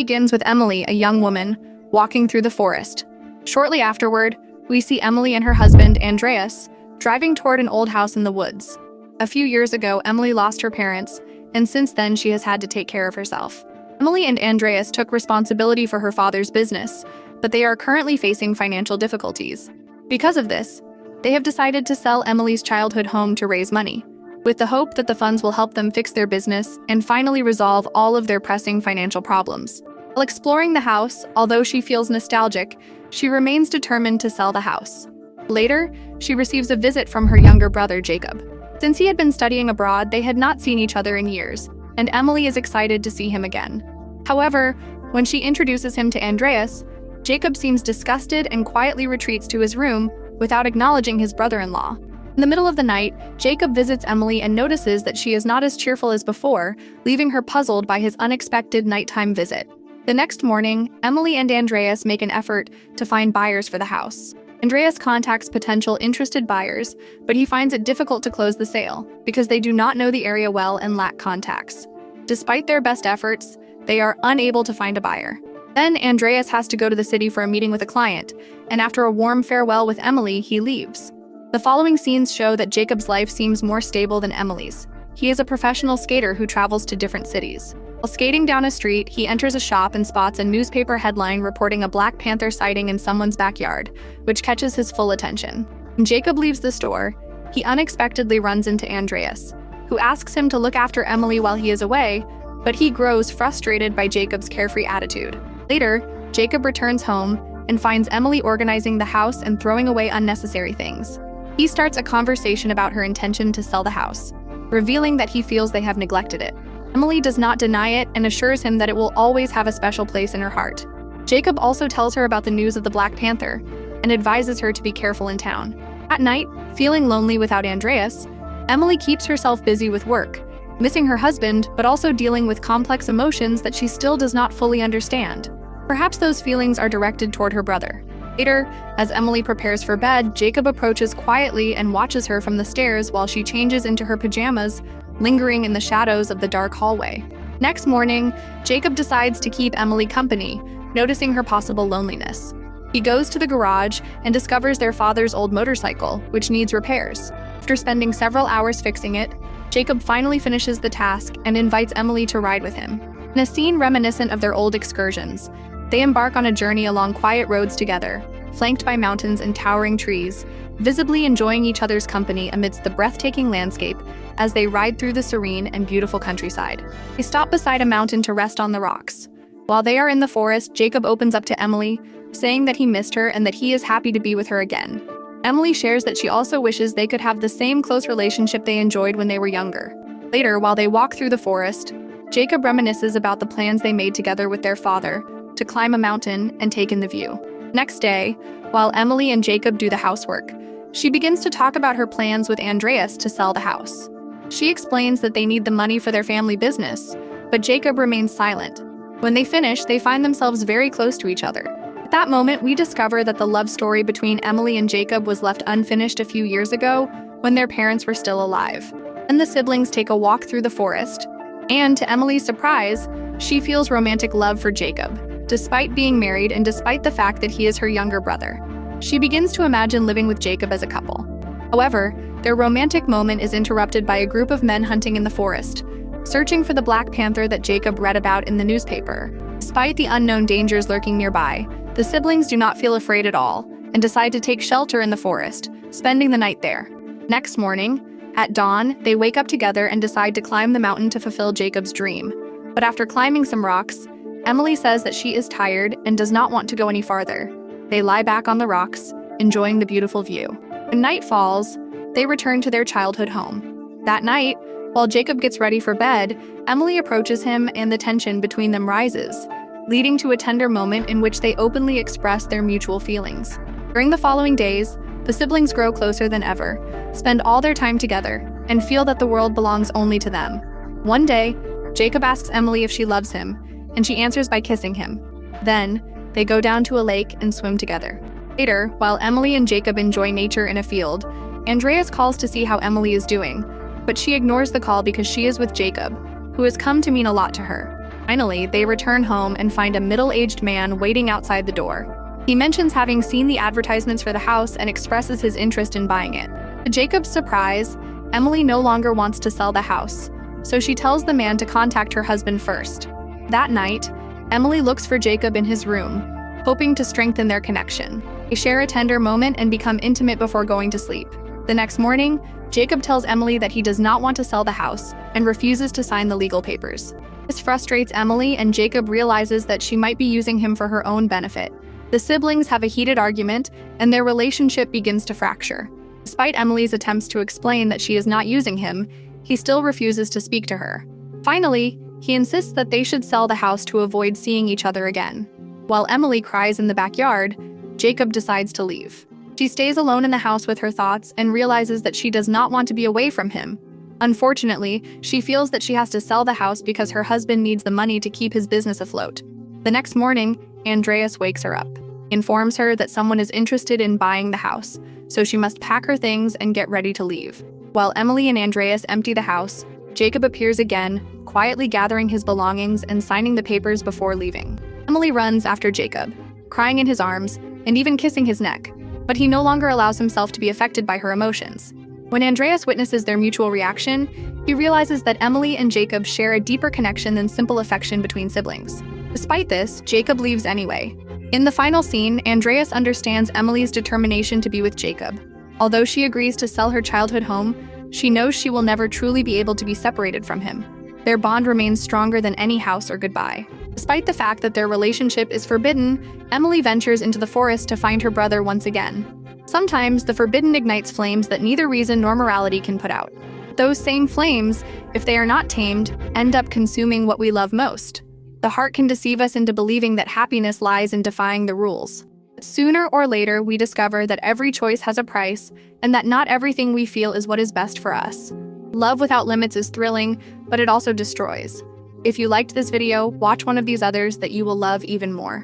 begins with Emily, a young woman, walking through the forest. Shortly afterward, we see Emily and her husband, Andreas, driving toward an old house in the woods. A few years ago, Emily lost her parents, and since then she has had to take care of herself. Emily and Andreas took responsibility for her father's business, but they are currently facing financial difficulties. Because of this, they have decided to sell Emily's childhood home to raise money, with the hope that the funds will help them fix their business and finally resolve all of their pressing financial problems. While exploring the house, although she feels nostalgic, she remains determined to sell the house. Later, she receives a visit from her younger brother, Jacob. Since he had been studying abroad, they had not seen each other in years, and Emily is excited to see him again. However, when she introduces him to Andreas, Jacob seems disgusted and quietly retreats to his room without acknowledging his brother-in-law. In the middle of the night, Jacob visits Emily and notices that she is not as cheerful as before, leaving her puzzled by his unexpected nighttime visit. The next morning, Emily and Andreas make an effort to find buyers for the house. Andreas contacts potential interested buyers, but he finds it difficult to close the sale because they do not know the area well and lack contacts. Despite their best efforts, they are unable to find a buyer. Then Andreas has to go to the city for a meeting with a client, and after a warm farewell with Emily, he leaves. The following scenes show that Jacob's life seems more stable than Emily's. He is a professional skater who travels to different cities. While skating down a street, he enters a shop and spots a newspaper headline reporting a black panther sighting in someone's backyard, which catches his full attention. When Jacob leaves the store, he unexpectedly runs into Andreas, who asks him to look after Emily while he is away, but he grows frustrated by Jacob's carefree attitude. Later, Jacob returns home and finds Emily organizing the house and throwing away unnecessary things. He starts a conversation about her intention to sell the house, revealing that he feels they have neglected it. Emily does not deny it and assures him that it will always have a special place in her heart. Jacob also tells her about the news of the Black Panther and advises her to be careful in town. At night, feeling lonely without Andreas, Emily keeps herself busy with work, missing her husband, but also dealing with complex emotions that she still does not fully understand. Perhaps those feelings are directed toward her brother. Later, as Emily prepares for bed, Jacob approaches quietly and watches her from the stairs while she changes into her pajamas, lingering in the shadows of the dark hallway. Next morning, Jacob decides to keep Emily company, noticing her possible loneliness. He goes to the garage and discovers their father's old motorcycle, which needs repairs. After spending several hours fixing it, Jacob finally finishes the task and invites Emily to ride with him. In a scene reminiscent of their old excursions, they embark on a journey along quiet roads together, flanked by mountains and towering trees, visibly enjoying each other's company amidst the breathtaking landscape as they ride through the serene and beautiful countryside. They stop beside a mountain to rest on the rocks. While they are in the forest, Jacob opens up to Emily, saying that he missed her and that he is happy to be with her again. Emily shares that she also wishes they could have the same close relationship they enjoyed when they were younger. Later, while they walk through the forest, Jacob reminisces about the plans they made together with their father to climb a mountain and take in the view. Next day, while Emily and Jacob do the housework, she begins to talk about her plans with Andreas to sell the house. She explains that they need the money for their family business, but Jacob remains silent. When they finish, they find themselves very close to each other. At that moment, we discover that the love story between Emily and Jacob was left unfinished a few years ago when their parents were still alive. Then the siblings take a walk through the forest, and to Emily's surprise, she feels romantic love for Jacob, despite being married and despite the fact that he is her younger brother. She begins to imagine living with Jacob as a couple. However, their romantic moment is interrupted by a group of men hunting in the forest, searching for the Black Panther that Jacob read about in the newspaper. Despite the unknown dangers lurking nearby, the siblings do not feel afraid at all and decide to take shelter in the forest, spending the night there. Next morning, at dawn, they wake up together and decide to climb the mountain to fulfill Jacob's dream. But after climbing some rocks, Emily says that she is tired and does not want to go any farther. They lie back on the rocks, enjoying the beautiful view. When night falls, they return to their childhood home. That night, while Jacob gets ready for bed, Emily approaches him and the tension between them rises, leading to a tender moment in which they openly express their mutual feelings. During the following days, the siblings grow closer than ever, spend all their time together, and feel that the world belongs only to them. One day, Jacob asks Emily if she loves him, and she answers by kissing him. Then, they go down to a lake and swim together. Later, while Emily and Jacob enjoy nature in a field, Andreas calls to see how Emily is doing, but she ignores the call because she is with Jacob, who has come to mean a lot to her. Finally, they return home and find a middle-aged man waiting outside the door. He mentions having seen the advertisements for the house and expresses his interest in buying it. To Jacob's surprise, Emily no longer wants to sell the house, so she tells the man to contact her husband first. That night, Emily looks for Jacob in his room, hoping to strengthen their connection. They share a tender moment and become intimate before going to sleep. The next morning, Jacob tells Emily that he does not want to sell the house and refuses to sign the legal papers. This frustrates Emily, and Jacob realizes that she might be using him for her own benefit. The siblings have a heated argument, and their relationship begins to fracture. Despite Emily's attempts to explain that she is not using him, he still refuses to speak to her. Finally, he insists that they should sell the house to avoid seeing each other again. While Emily cries in the backyard, Jacob decides to leave. She stays alone in the house with her thoughts and realizes that she does not want to be away from him. Unfortunately, she feels that she has to sell the house because her husband needs the money to keep his business afloat. The next morning, Andreas wakes her up, informs her that someone is interested in buying the house, so she must pack her things and get ready to leave. While Emily and Andreas empty the house, Jacob appears again, quietly gathering his belongings and signing the papers before leaving. Emily runs after Jacob, crying in his arms and even kissing his neck, but he no longer allows himself to be affected by her emotions. When Andreas witnesses their mutual reaction, he realizes that Emily and Jacob share a deeper connection than simple affection between siblings. Despite this, Jacob leaves anyway. In the final scene, Andreas understands Emily's determination to be with Jacob. Although she agrees to sell her childhood home, she knows she will never truly be able to be separated from him. Their bond remains stronger than any house or goodbye. Despite the fact that their relationship is forbidden, Emily ventures into the forest to find her brother once again. Sometimes, the forbidden ignites flames that neither reason nor morality can put out. Those same flames, if they are not tamed, end up consuming what we love most. The heart can deceive us into believing that happiness lies in defying the rules. But sooner or later, we discover that every choice has a price, and that not everything we feel is what is best for us. Love without limits is thrilling, but it also destroys. If you liked this video, watch one of these others that you will love even more.